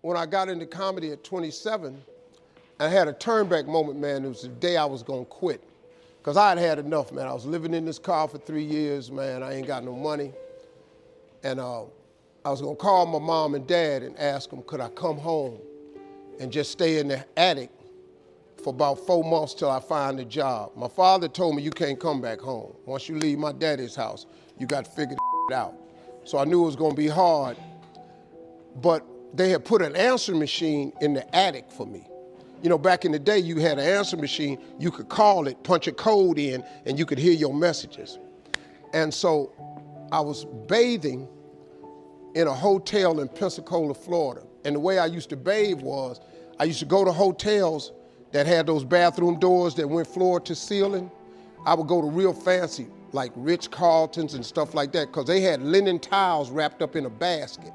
when I got into comedy at 27, I had a turnback moment, man. It was the day I was gonna quit. Because I had had enough, man. I was living in this car for 3 years, man. I ain't got no money. And I was gonna call my mom and dad and ask them, could I come home and just stay in the attic for about 4 months till I find a job. My father told me, you can't come back home. Once you leave my daddy's house, you got to figure it out. So I knew it was gonna be hard, but they had put an answer machine in the attic for me. You know, back in the day, you had an answer machine, you could call it, punch a code in, and you could hear your messages. And so I was bathing in a hotel in Pensacola, Florida. And the way I used to bathe was, I used to go to hotels that had those bathroom doors that went floor to ceiling. I would go to real fancy, like Ritz-Carltons and stuff like that, because they had linen towels wrapped up in a basket.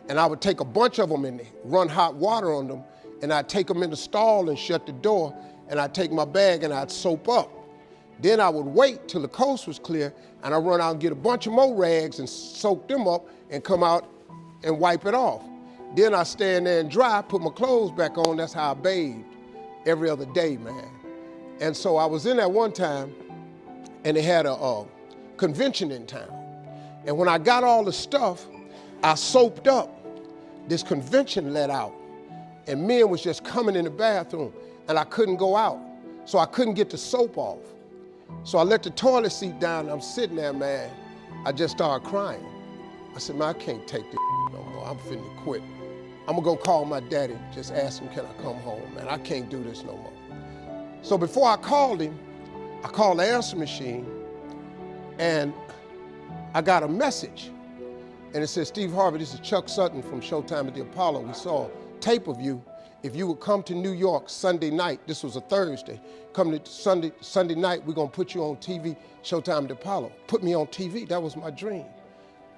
And I would take a bunch of them and run hot water on them, and I'd take them in the stall and shut the door, and I'd take my bag and I'd soap up. Then I would wait till the coast was clear, and I'd run out and get a bunch of more rags and soak them up and come out and wipe it off. Then I'd stand there and dry, put my clothes back on. That's how I bathed every other day, man. And so I was in there one time, and they had a convention in town. And when I got all the stuff, I soaped up. This convention let out, and men was just coming in the bathroom, and I couldn't go out. So I couldn't get the soap off. So I let the toilet seat down, and I'm sitting there, man. I just started crying. I said, man, I can't take this no more. I'm finna quit. I'm gonna go call my daddy, just ask him, can I come home, man? I can't do this no more. So before I called him, I called the answer machine, and I got a message. And it said, Steve Harvey, this is Chuck Sutton from Showtime at the Apollo. We saw a tape of you. If you would come to New York Sunday night, this was a Thursday, come to Sunday night, we're gonna put you on TV, Showtime at the Apollo. Put me on TV, that was my dream.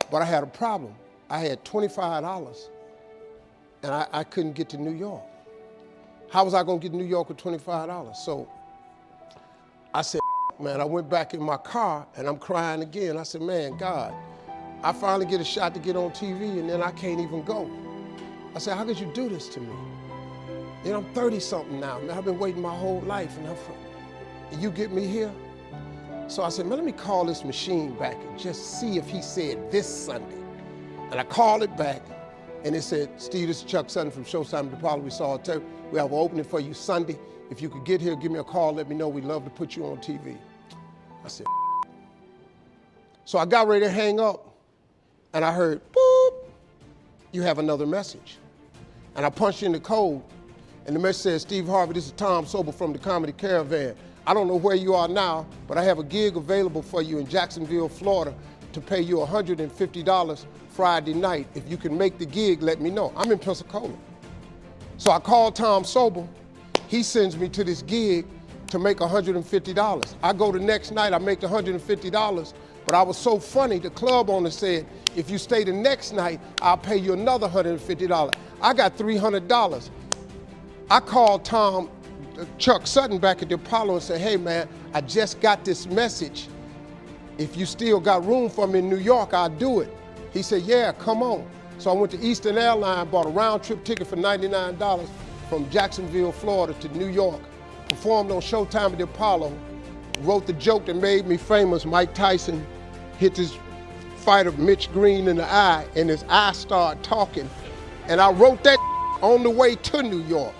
But I had a problem. I had $25, and I couldn't get to New York. How was I gonna get to New York with $25? So I said, man, I went back in my car, and I'm crying again. I said, man, God, I finally get a shot to get on TV, and then I can't even go. I said, how could you do this to me? You know, I'm 30-something now, man. I've been waiting my whole life, and you get me here? So I said, man, let me call this machine back and just see if he said this Sunday. And I called it back, and it said, Steve, this is Chuck Sutton from Showtime at the Apollo. We saw a tape. We have an opening for you Sunday. If you could get here, give me a call, let me know. We'd love to put you on TV. I said, so I got ready to hang up, and I heard, boop, you have another message. And I punched in the code, and the message says, Steve Harvey, this is Tom Sobel from the Comedy Caravan. I don't know where you are now, but I have a gig available for you in Jacksonville, Florida, to pay you $150 Friday night. If you can make the gig, let me know. I'm in Pensacola. So I called Tom Sobel. He sends me to this gig to make $150. I go the next night, I make the $150, but I was so funny, the club owner said, if you stay the next night, I'll pay you another $150. I got $300. I called Chuck Sutton back at the Apollo and said, hey man, I just got this message. If you still got room for me in New York, I'll do it. He said, yeah, come on. So I went to Eastern Airlines, bought a round trip ticket for $99 from Jacksonville, Florida to New York, performed on Showtime at the Apollo, wrote the joke that made me famous. Mike Tyson hit his fighter Mitch Green in the eye, and his eye started talking. And I wrote that on the way to New York.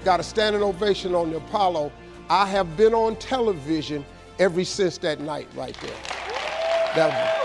Got a standing ovation on the Apollo. I have been on television ever since that night right there.